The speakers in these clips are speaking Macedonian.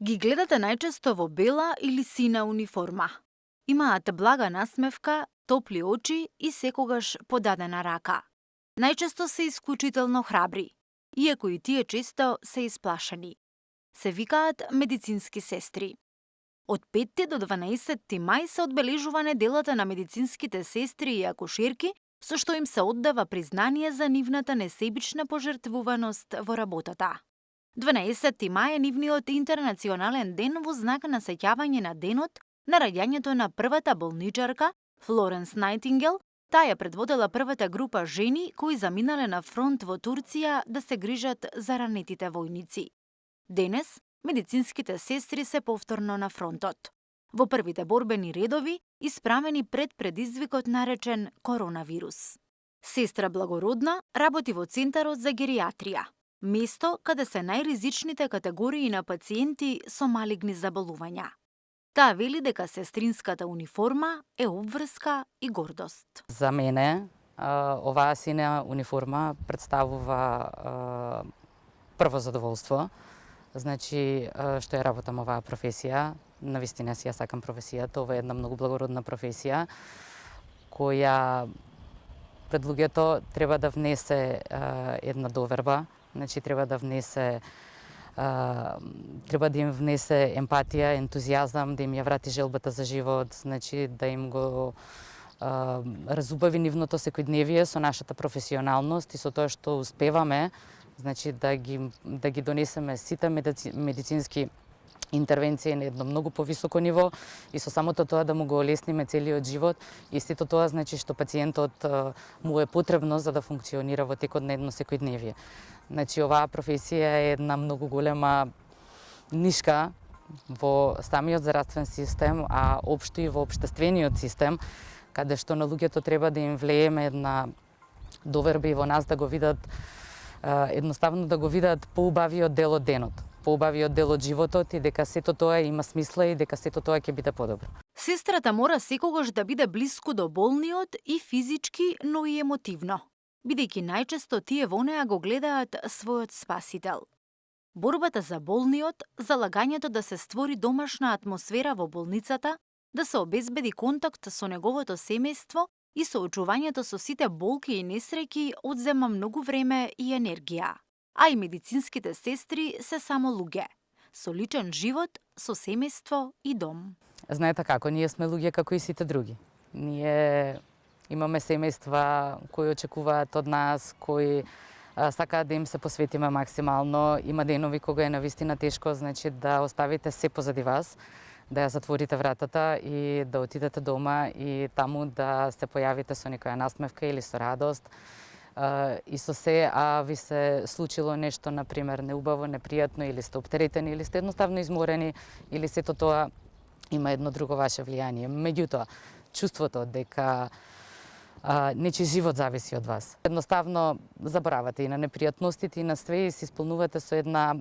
Ги гледате најчесто во бела или сина униформа. Имаат блага насмевка, топли очи и секогаш подадена рака. Најчесто се исклучително храбри, иако и тие често се исплашени. Се викаат медицински сестри. Од 5 до 12 мај се одбележува неделата на медицинските сестри и акушерки, со што им се оддава признание за нивната несебична пожртвуваност во работата. 12 мај е нивниот интернационален ден во знак на сеќавање на денот на раѓањето на првата болничарка, Флоренс Најтингел. Таа ја предводела првата група жени кои заминале на фронт во Турција да се грижат за ранетите војници. Денес, медицинските сестри се повторно на фронтот. Во првите борбени редови, испрамени пред предизвикот наречен коронавирус. Сестра Благородна работи во Центарот за гериатрија, место каде се најризичните категории на пациенти со малигни заболувања. Таа вели дека сестринската униформа е обврска и гордост. За мене оваа сина униформа представува прво задоволство. Значи, што ја работам оваа професија, навистина си ја сакам професијата. Ова е една многу благородна професија која пред луѓето треба да внесе една доверба, значи треба да им внесе емпатија, ентузијазам, да им ја врати желбата за живот, значи да им го разубави нивното секојдневие со нашата професионалност и со тоа што успеваме, значи да ги донесеме сите медицински интервенции на едно многу повисоко ниво и со самото тоа да му го олесниме целиот живот и сето тоа значи што пациентот му е потребно за да функционира во текот на едно секојдневие. Значи оваа професија е една многу голема нишка во самиот здравствен систем, а општо и во општествениот систем, каде што на луѓето треба да им влееме една доверба и во нас да го видат едноставно да го видат поубавиот дел од денот, поубавиот дел од животот и дека сето тоа има смисла и дека сето тоа ќе биде подобро. Сестрата мора секогаш да биде блиску до болниот и физички, но и емотивно, бидејќи најчесто тие во неа го гледаат својот спасител. Борбата за болниот, залагањето да се створи домашна атмосфера во болницата, да се обезбеди контакт со неговото семејство и соочувањето со сите болки и несреќи одзема многу време и енергија. А и медицинските сестри се само луѓе, со личен живот, со семејство и дом. Знаете како, ние сме луѓе како и сите други. Ние имаме семејства кои очекуваат од нас, кои сакаат да им се посветиме максимално. Има денови кога е навистина тешко, значи да оставите се позади вас, да ја затворите вратата и да отидете дома и таму да се појавите со некоја насмевка или со радост. И со се, а ви се случило нешто, например, неубаво, непријатно, или сте оптеретени, или сте едноставно изморени, или сето тоа има едно друго ваше влијание. Меѓутоа, чувството дека нечи живот зависи од вас. Едноставно заборавате и на непријатностите и на све и се исполнувате со една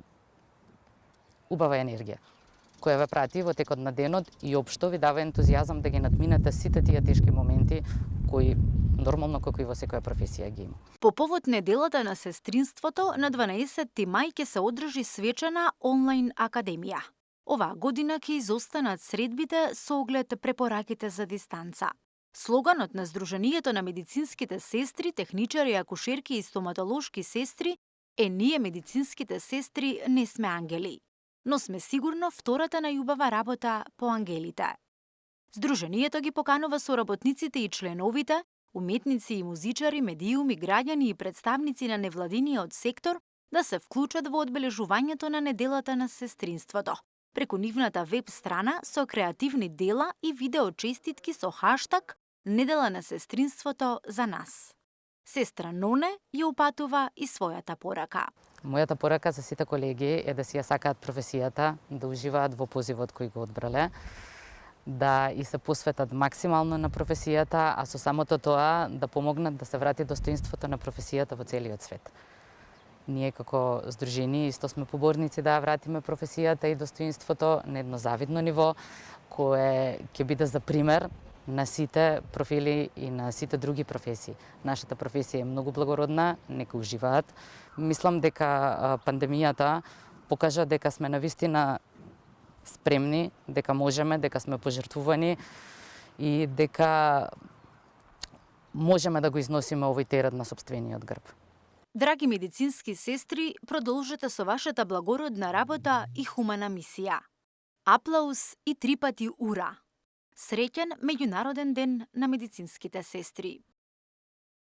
убава енергија која ве прати во текот на денот и општо ви дава ентузијазам да ги надминете сите тие тешки моменти кои нормално како и во секоја професија ги има. По повод неделата на сестринството, на 12 мај ќе се одржи свечена онлайн академија. Оваа година ќе изостанат средбите со оглед препораките за дистанца. Слоганот на Сдруженијето на медицинските сестри, техничари, акушерки и стоматолошки сестри е "Ние медицинските сестри не сме ангели, но сме сигурно втората најубава работа по ангелите". Сдруженијето ги поканува соработниците и членовите, уметници и музичари, медиуми, граѓани и представници на невладиниот сектор да се вклучат во одбележувањето на неделата на сестринството преку нивната веб страна со креативни дела и видео честитки со хаштаг "Недела на сестринството за нас". Сестра Ноне ја упатува и својата порака. Мојата порака за сите колеги е да си ја сакаат професијата, да уживаат во позивот кој го одбрале, да и се посветат максимално на професијата, а со самото тоа да помогнат да се врати достоинството на професијата во целиот свет. Ние како здружени исто сме поборници да ја вратиме професијата и достоинството на едно завидно ниво, кое ќе биде за пример на сите профили и на сите други професии. Нашата професија е многу благородна, нека уживаат. Мислам дека пандемијата покажа дека сме навистина спремни, дека можеме, дека сме пожртвувани и дека можеме да го износиме овој терет на сопствениот грб. Драги медицински сестри, продолжете со вашата благородна работа и хумана мисија. Аплауз и 3 пати ура! Среќен меѓународен ден на медицинските сестри!